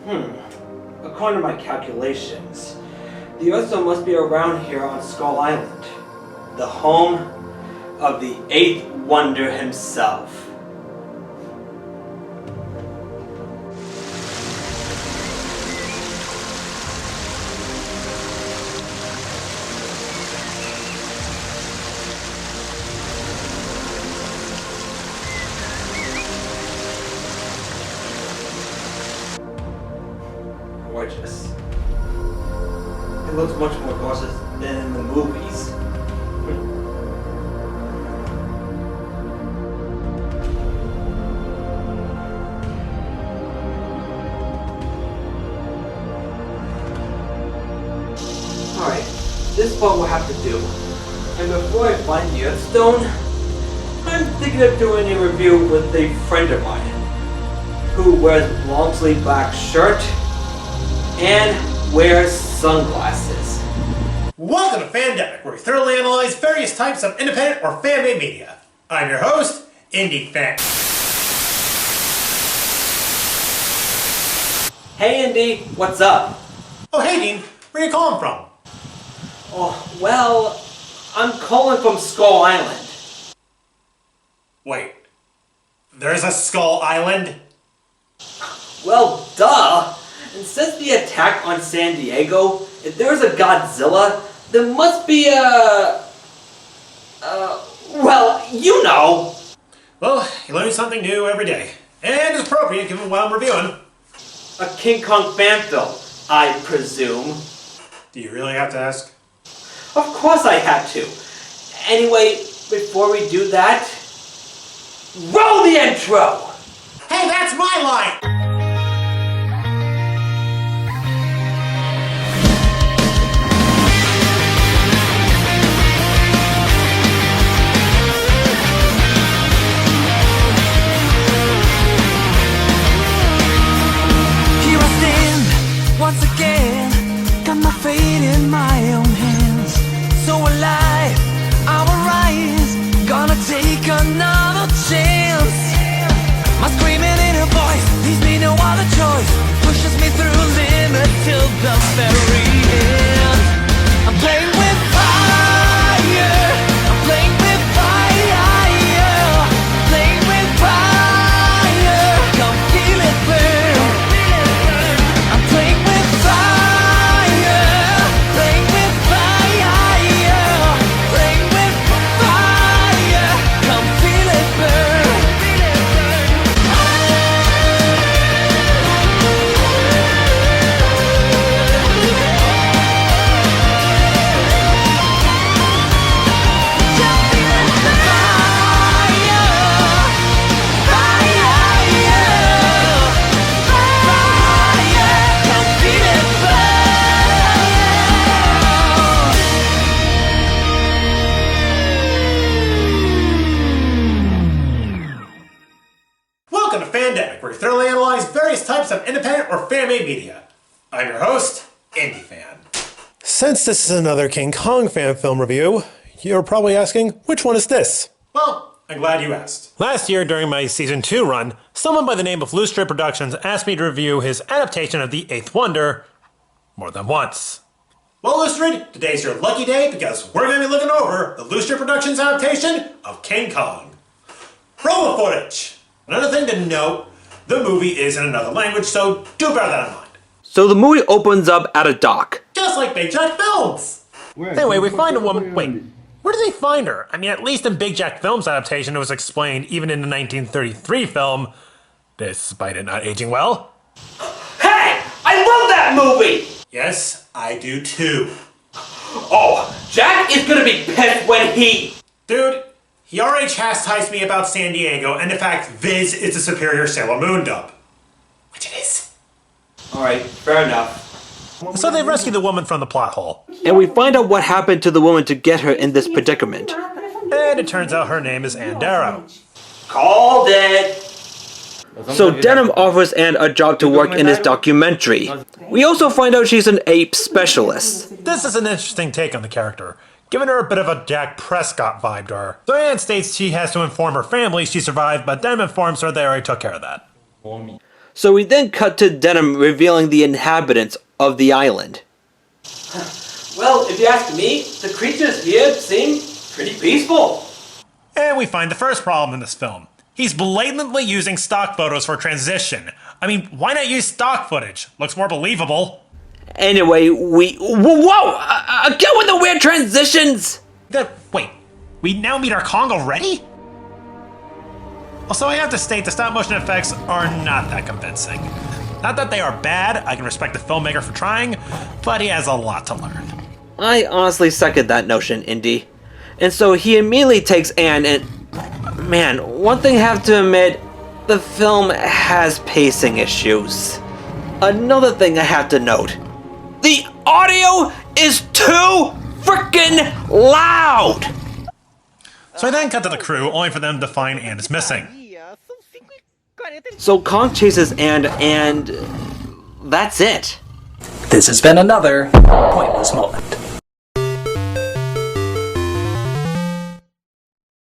According to my calculations, the Earth Stone must be around here on Skull Island, the home of the Eighth Wonder himself. Gorgeous. It looks much more gorgeous than in the movies. Alright, this part we'll have to do. And before I find the Earth Stone, I'm thinking of doing a review with a friend of mine who wears a long sleeve black shirt and wears sunglasses. Welcome to Fandemic, where we thoroughly analyze various types of independent or fan-made media. I'm your host, Indie Fan. Hey Indy, what's up? Oh hey Dean, where are you calling from? Oh, well, I'm calling from Skull Island. Wait, there's a Skull Island? Well, duh! And since the attack on San Diego, if there's a Godzilla, there must be well, you know! Well, you learn something new every day. And it's appropriate given what I'm reviewing. A King Kong fan film, I presume. Do you really have to ask? Of course I had to. Anyway, before we do that, roll the intro! Hey, that's my line! Once again, got my fate in my own hands. So alive, I will rise, gonna take another chance. My screaming inner voice leaves me no other choice, pushes me through limits till the very end. I'm playing with fire, I'm playing with fire, playing with fire, come feel it burn. I'm playing with fire, playing with fire, playing with fire, come feel it burn. Welcome to Fandemic, where we thoroughly analyze various types of independent or fan-made media. I'm your host, Indie Fan. Since this is another King Kong fan film review, you're probably asking, which one is this? Well, I'm glad you asked. Last year, during my Season 2 run, someone by the name of loschrod Productions asked me to review his adaptation of The Eighth Wonder more than once. Well, loschrod, today's your lucky day because we're going to be looking over the loschrod Productions adaptation of King Kong. Roll the footage! Another thing to note, the movie is in another language, so do bear that in mind. So the movie opens up at a dock. Just like Big Jack Films! Anyway, we find a woman... Wait, where do they find her? I mean, at least in Big Jack Films' adaptation, it was explained even in the 1933 film, despite it not aging well. Hey! I love that movie! Yes, I do too. Oh, Jack is gonna be pissed when he... Dude, he already chastised me about San Diego and the fact Viz is the superior Sailor Moon dub. Which it is. Alright, fair enough. So they rescue the woman from the plot hole. And we find out what happened to the woman to get her in this predicament. And it turns out her name is Ann Darrow. Called it! So Denham offers Anne a job to work in his documentary. We also find out she's an ape specialist. This is an interesting take on the character, giving her a bit of a Jack Prescott vibe to her. So Anne states she has to inform her family she survived, but Denham informs her they already took care of that. So we then cut to Denim revealing the inhabitants of the island. Well, if you ask me, the creatures here seem pretty peaceful. And we find the first problem in this film. He's blatantly using stock photos for transition. I mean, why not use stock footage? Looks more believable. Anyway, Whoa! Again with the weird transitions! Wait, we now meet our Kong already? Also, I have to state the stop-motion effects are not that convincing. Not that they are bad, I can respect the filmmaker for trying, but he has a lot to learn. I honestly second that notion, Indy. And so he immediately takes Anne and... Man, one thing I have to admit, the film has pacing issues. Another thing I have to note, the audio is too freaking loud! So I then cut to the crew, only for them to find Anne is missing. So Kong chases Anne, and that's it. This has been another pointless moment.